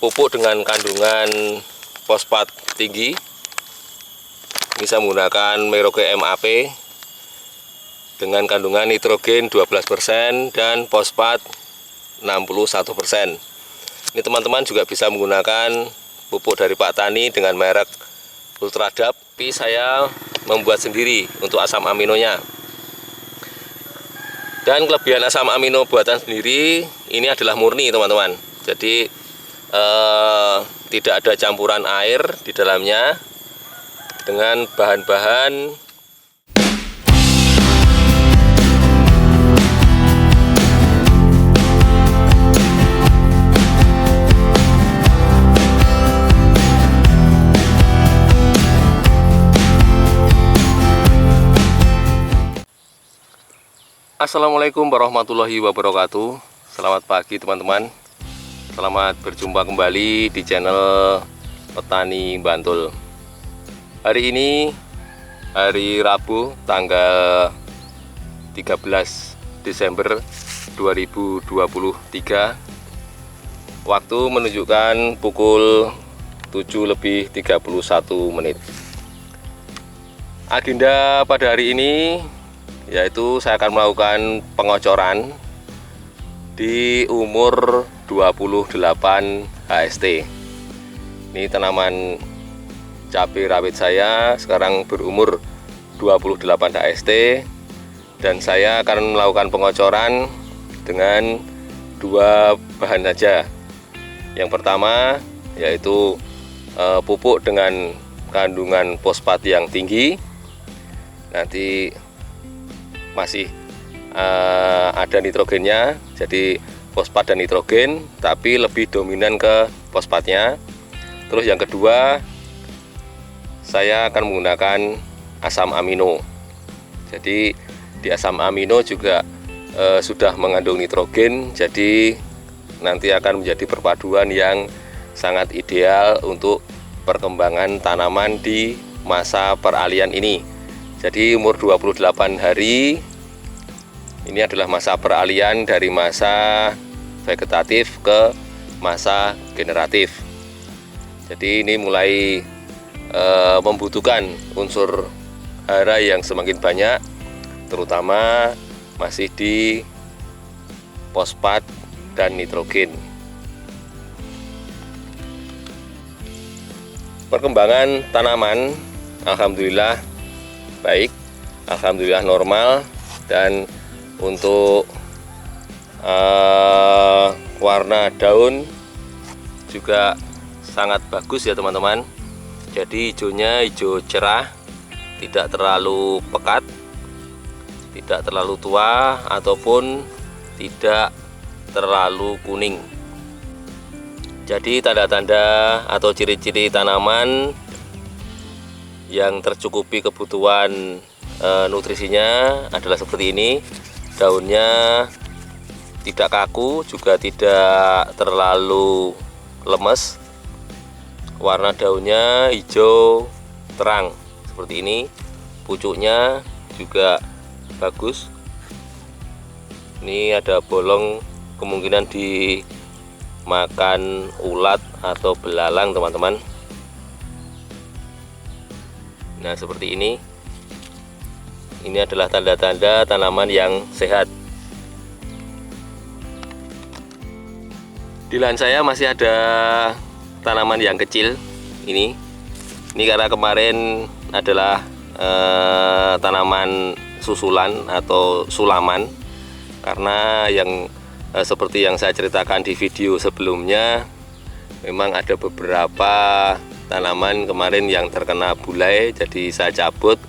pupuk dengan kandungan fosfat tinggi. Ini saya menggunakan Merauke MAP dengan kandungan nitrogen 12% dan fosfat 61%. Ini teman-teman juga bisa menggunakan pupuk dari Pak Tani dengan merek Ultradap, tapi saya membuat sendiri untuk asam aminonya. Dan kelebihan asam amino buatan sendiri ini adalah murni teman-teman. Jadi tidak ada campuran air di dalamnya dengan bahan-bahan Assalamualaikum warahmatullahi wabarakatuh. Selamat pagi teman-teman. Selamat berjumpa kembali di channel Petani Bantul. Hari ini hari Rabu tanggal 13 Desember 2023. Waktu menunjukkan pukul 7:31. Agenda pada hari ini yaitu saya akan melakukan pengocoran di umur 28 HST. Ini tanaman cabai rawit saya sekarang berumur 28 HST, dan saya akan melakukan pengocoran dengan dua bahan saja. Yang pertama yaitu pupuk dengan kandungan fosfat yang tinggi. Nanti masih ada nitrogennya, jadi fosfat dan nitrogen, tapi lebih dominan ke fosfatnya. Terus yang kedua, saya akan menggunakan asam amino. Jadi di asam amino juga sudah mengandung nitrogen, jadi nanti akan menjadi perpaduan yang sangat ideal untuk perkembangan tanaman di masa peralian ini. Jadi umur 28 hari ini adalah masa peralihan dari masa vegetatif ke masa generatif. Jadi ini mulai membutuhkan unsur hara yang semakin banyak, terutama masih di fosfat dan nitrogen. Perkembangan tanaman alhamdulillah baik, alhamdulillah normal, dan untuk warna daun juga sangat bagus ya teman-teman. Jadi hijaunya hijau cerah, tidak terlalu pekat, tidak terlalu tua, ataupun tidak terlalu kuning. Jadi tanda-tanda atau ciri-ciri tanaman yang tercukupi kebutuhan nutrisinya adalah seperti ini. Daunnya tidak kaku, juga tidak terlalu lemes. Warna daunnya hijau terang seperti ini. Pucuknya juga bagus. Ini ada bolong, kemungkinan dimakan ulat atau belalang teman-teman. Nah seperti ini. Ini adalah tanda-tanda tanaman yang sehat. Di lahan saya masih ada tanaman yang kecil. Ini karena kemarin adalah tanaman susulan atau sulaman. Karena yang seperti yang saya ceritakan di video sebelumnya, memang ada beberapa tanaman kemarin yang terkena bulai, jadi saya cabut,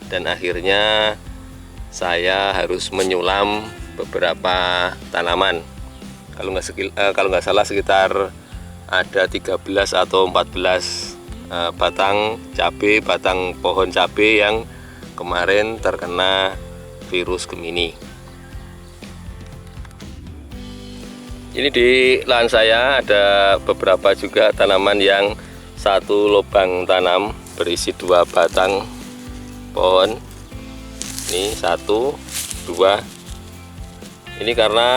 dan akhirnya saya harus menyulam beberapa tanaman. Kalau nggak salah sekitar ada 13 atau 14 batang cabai, batang pohon cabai yang kemarin terkena virus Gemini. Ini di lahan saya ada beberapa juga tanaman yang satu lubang tanam berisi 2 batang pohon. Ini 1, 2. Ini karena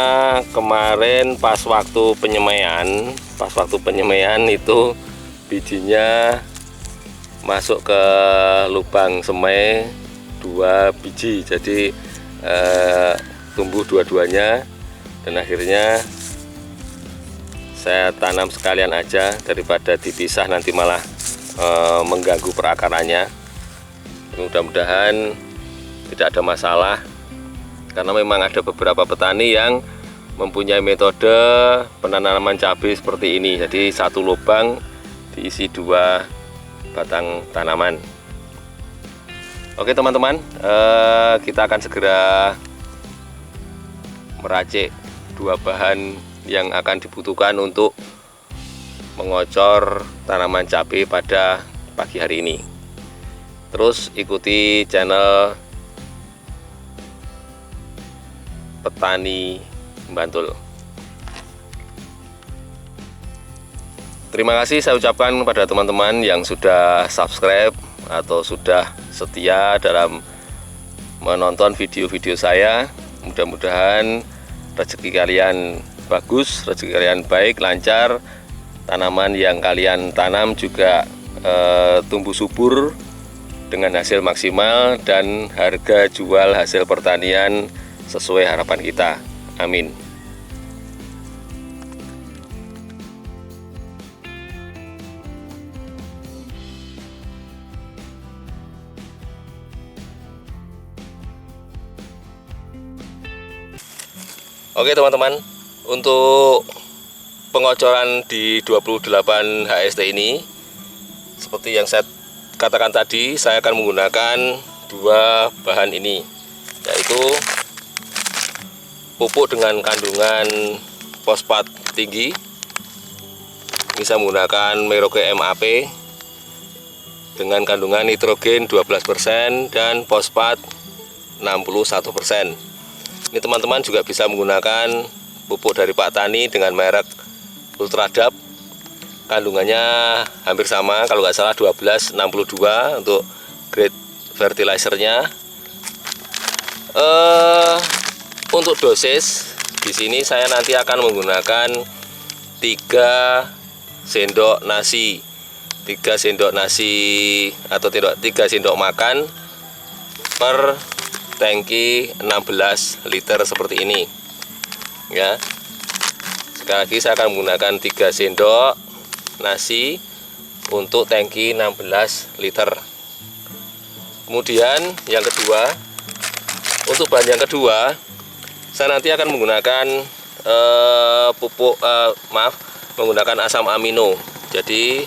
kemarin pas waktu penyemaian itu bijinya masuk ke lubang semai 2 biji, jadi tumbuh dua-duanya, dan akhirnya saya tanam sekalian aja daripada dipisah nanti malah mengganggu perakarannya. Mudah-mudahan tidak ada masalah, karena memang ada beberapa petani yang mempunyai metode penanaman cabai seperti ini. Jadi satu lubang diisi 2 batang tanaman. Oke teman-teman, kita akan segera meracik 2 bahan yang akan dibutuhkan untuk mengocor tanaman cabai pada pagi hari ini. Terus ikuti channel Petani Bantul. Terima kasih saya ucapkan kepada teman-teman yang sudah subscribe atau sudah setia dalam menonton video-video saya. Mudah-mudahan rezeki kalian bagus, rezeki kalian baik, lancar, tanaman yang kalian tanam juga tumbuh subur dengan hasil maksimal, dan harga jual hasil pertanian sesuai harapan kita. Amin. Oke teman-teman, untuk pengocoran di 28 HST ini, seperti yang saya katakan tadi, saya akan menggunakan 2 bahan ini, yaitu pupuk dengan kandungan fosfat tinggi. Ini saya menggunakan Merauke MAP dengan kandungan nitrogen 12% dan fosfat 61%. Ini teman-teman juga bisa menggunakan pupuk dari Pak Tani dengan merek Ultradap. Kandungannya hampir sama, kalau nggak salah 1262 untuk grade fertilizernya. Untuk dosis di sini saya nanti akan menggunakan 3 sendok nasi, 3 sendok nasi atau 3 sendok makan per tangki 16 liter seperti ini ya. Sekali lagi saya akan menggunakan 3 sendok nasi untuk tangki 16 liter. Kemudian yang kedua, untuk bahan yang kedua, saya nanti akan menggunakan menggunakan asam amino. Jadi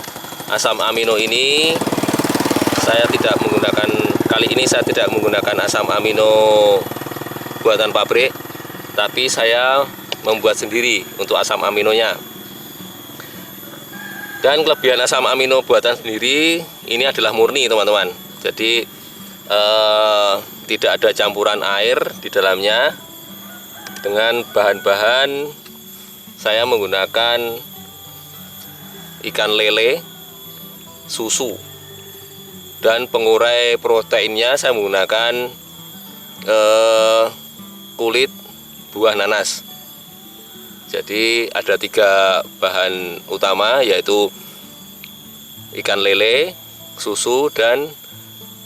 asam amino ini kali ini saya tidak menggunakan asam amino buatan pabrik, tapi saya membuat sendiri untuk asam aminonya. Dan kelebihan asam amino buatan sendiri ini adalah murni teman-teman. Jadi tidak ada campuran air di dalamnya. Dengan bahan-bahan saya menggunakan ikan lele, susu, dan pengurai proteinnya saya menggunakan kulit buah nanas. Jadi ada 3 bahan utama, yaitu ikan lele, susu, dan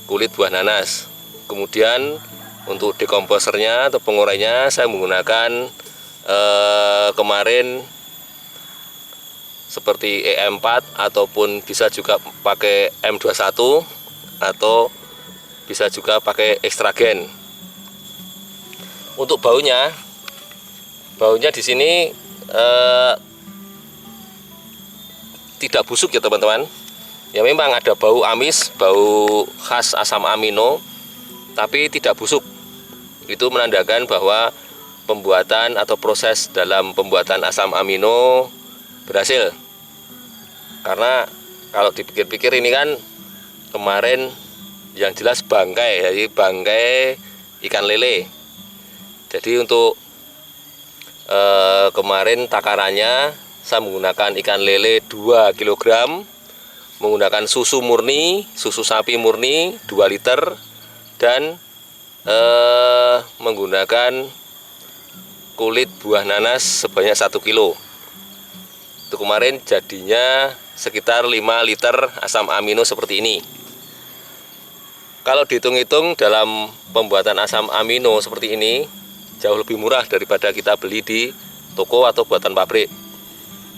kulit buah nanas. Kemudian untuk dekomposernya atau pengurainya saya menggunakan kemarin seperti EM4 ataupun bisa juga pakai M21 atau bisa juga pakai ekstragen. Untuk baunya di sini tidak busuk ya teman-teman. Ya memang ada bau amis, bau khas asam amino, tapi tidak busuk. Itu menandakan bahwa pembuatan atau proses dalam pembuatan asam amino berhasil. Karena kalau dipikir-pikir ini kan kemarin yang jelas bangkai, jadi bangkai ikan lele. Jadi untuk kemarin takarannya saya menggunakan ikan lele 2 kg, menggunakan susu murni, susu sapi murni 2 liter, dan menggunakan kulit buah nanas sebanyak 1 kilo. Itu kemarin jadinya sekitar 5 liter asam amino seperti ini. Kalau dihitung-hitung dalam pembuatan asam amino seperti ini jauh lebih murah daripada kita beli di toko atau buatan pabrik.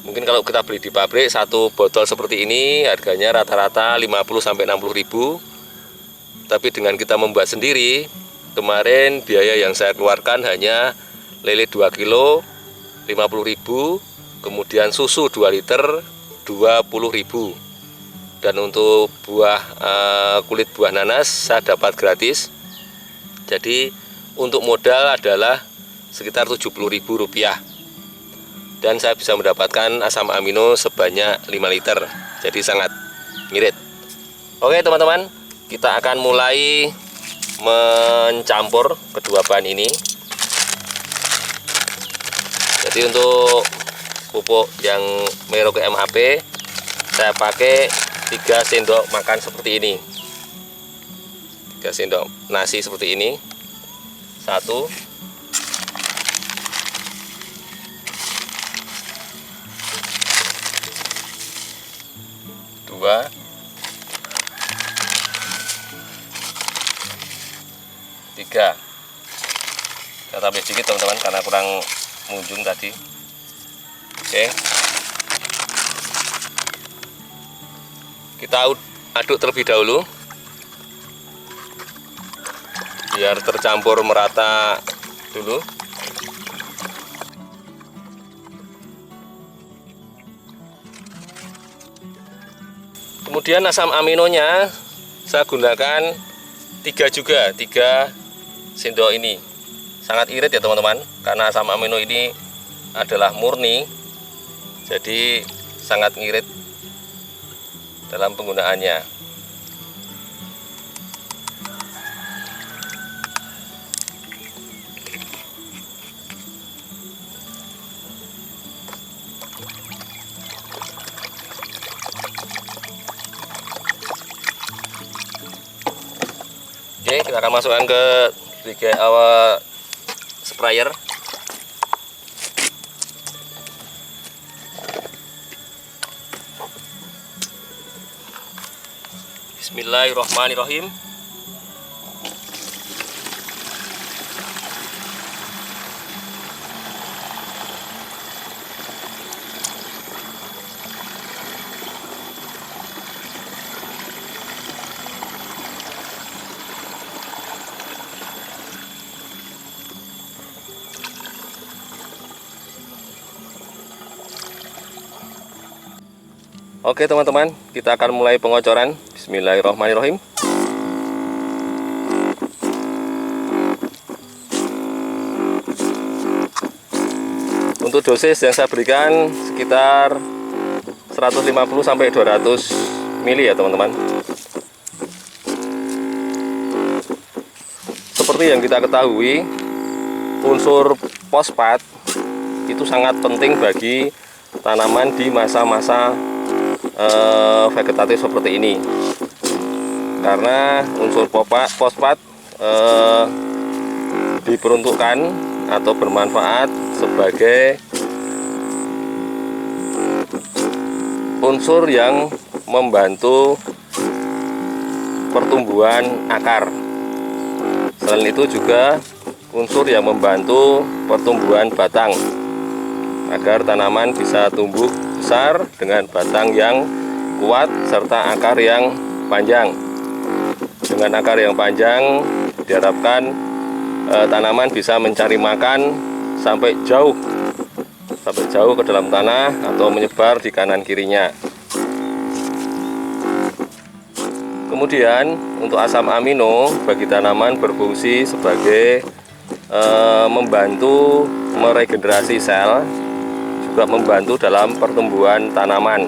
Mungkin kalau kita beli di pabrik satu botol seperti ini harganya rata-rata 50-60 ribu. Tapi dengan kita membuat sendiri, kemarin biaya yang saya keluarkan hanya lele 2 kilo 50 ribu, kemudian susu 2 liter 20 ribu. Dan untuk kulit buah nanas saya dapat gratis. Jadi untuk modal adalah sekitar 70 ribu rupiah. Dan saya bisa mendapatkan asam amino sebanyak 5 liter. Jadi sangat ngirit. Oke teman-teman, kita akan mulai mencampur kedua bahan ini. Jadi untuk pupuk yang Merauke MHP saya pakai 3 sendok makan seperti ini. 3 sendok nasi seperti ini. 1, 2, 3. Saya tambah sedikit teman-teman karena kurang munjung tadi. Oke. Kita aduk terlebih dahulu biar tercampur merata dulu. Kemudian asam aminonya saya gunakan 3 juga, 3 sendok ini. Sangat irit ya teman-teman, karena asam amino ini adalah murni, jadi sangat ngirit dalam penggunaannya. Oke, kita akan masukkan ke sprayer. Bismillahirrahmanirrahim. Oke teman-teman, kita akan mulai pengocoran. Bismillahirrahmanirrahim. Untuk dosis yang saya berikan sekitar 150 sampai 200 ml ya teman-teman. Seperti yang kita ketahui, unsur fosfat itu sangat penting bagi tanaman di masa-masa vegetatif seperti ini, karena unsur fosfat diperuntukkan atau bermanfaat sebagai unsur yang membantu pertumbuhan akar. Selain itu juga unsur yang membantu pertumbuhan batang agar tanaman bisa tumbuh besar dengan batang yang kuat serta akar yang panjang. Dengan akar yang panjang diharapkan tanaman bisa mencari makan sampai jauh ke dalam tanah atau menyebar di kanan kirinya. Kemudian untuk asam amino bagi tanaman berfungsi sebagai membantu meregenerasi sel, juga membantu dalam pertumbuhan tanaman.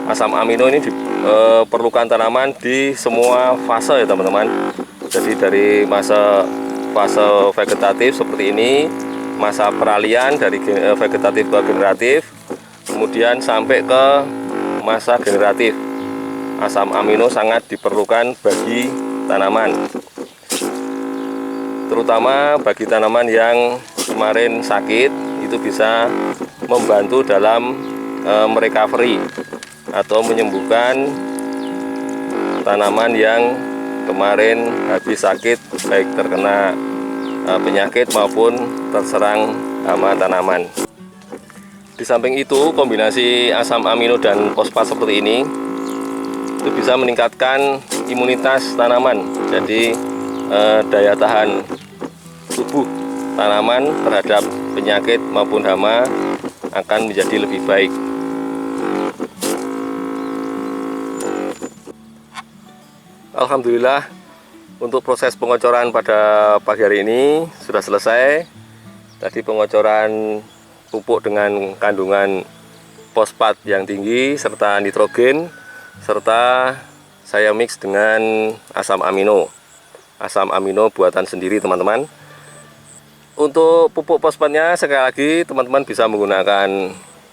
Asam amino ini diperlukan tanaman di semua fase ya teman-teman. Jadi dari fase vegetatif seperti ini, masa peralihan dari vegetatif ke generatif, kemudian sampai ke masa generatif. Asam amino sangat diperlukan bagi tanaman, terutama bagi tanaman yang kemarin sakit, itu bisa membantu dalam merecovery atau menyembuhkan tanaman yang kemarin habis sakit, baik terkena penyakit maupun terserang hama tanaman. Di samping itu, kombinasi asam amino dan fosfat seperti ini itu bisa meningkatkan imunitas tanaman. Jadi daya tahan tubuh tanaman terhadap penyakit maupun hama akan menjadi lebih baik. Alhamdulillah, untuk proses pengocoran pada pagi hari ini sudah selesai. Tadi pengocoran pupuk dengan kandungan fosfat yang tinggi serta nitrogen, serta saya mix dengan asam amino. Asam amino buatan sendiri, teman-teman. Untuk pupuk fosfatnya, sekali lagi teman-teman bisa menggunakan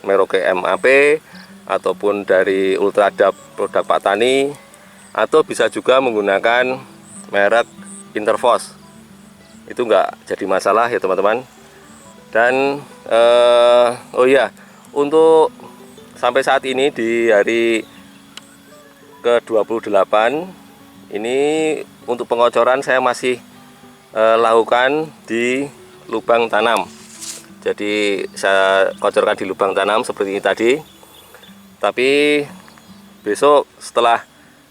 Merauke MAP ataupun dari Ultradap produk Pak Tani, atau bisa juga menggunakan merek Interfos. Itu enggak jadi masalah ya teman-teman. Dan oh ya, untuk sampai saat ini di hari ke-28 ini untuk pengocoran saya masih lakukan di lubang tanam. Jadi saya kocorkan di lubang tanam seperti ini tadi. Tapi besok setelah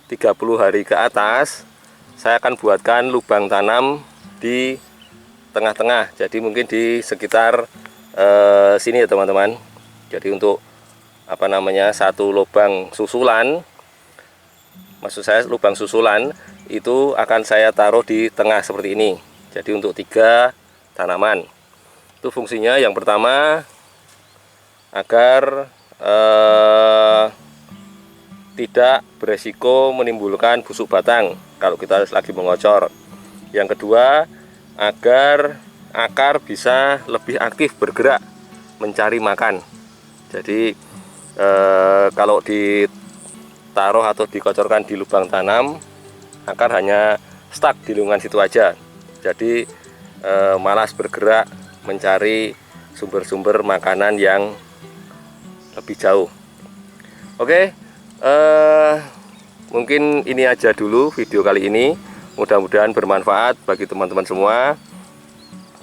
30 hari ke atas saya akan buatkan lubang tanam di tengah-tengah. Jadi mungkin di sekitar sini ya teman-teman. Jadi untuk satu lubang susulan, maksud saya lubang susulan itu akan saya taruh di tengah seperti ini. Jadi untuk 3 tanaman. Itu fungsinya yang pertama agar tidak beresiko menimbulkan busuk batang kalau kita lagi mengocor. Yang kedua, agar akar bisa lebih aktif bergerak mencari makan. Jadi kalau ditaruh atau dikocorkan di lubang tanam, akar hanya stuck di lingkungan situ aja. Jadi malas bergerak mencari sumber-sumber makanan yang lebih jauh. Oke, mungkin ini aja dulu video kali ini. Mudah-mudahan bermanfaat bagi teman-teman semua.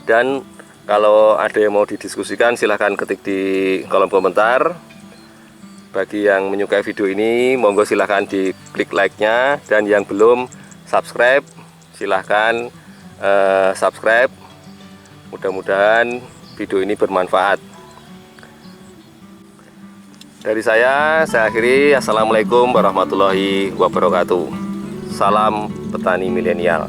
Dan kalau ada yang mau didiskusikan, silahkan ketik di kolom komentar. Bagi yang menyukai video ini, monggo silahkan diklik like-nya. Dan yang belum subscribe, silahkan subscribe. Mudah-mudahan video ini bermanfaat. Dari saya akhiri. Assalamualaikum warahmatullahi wabarakatuh. Salam petani milenial.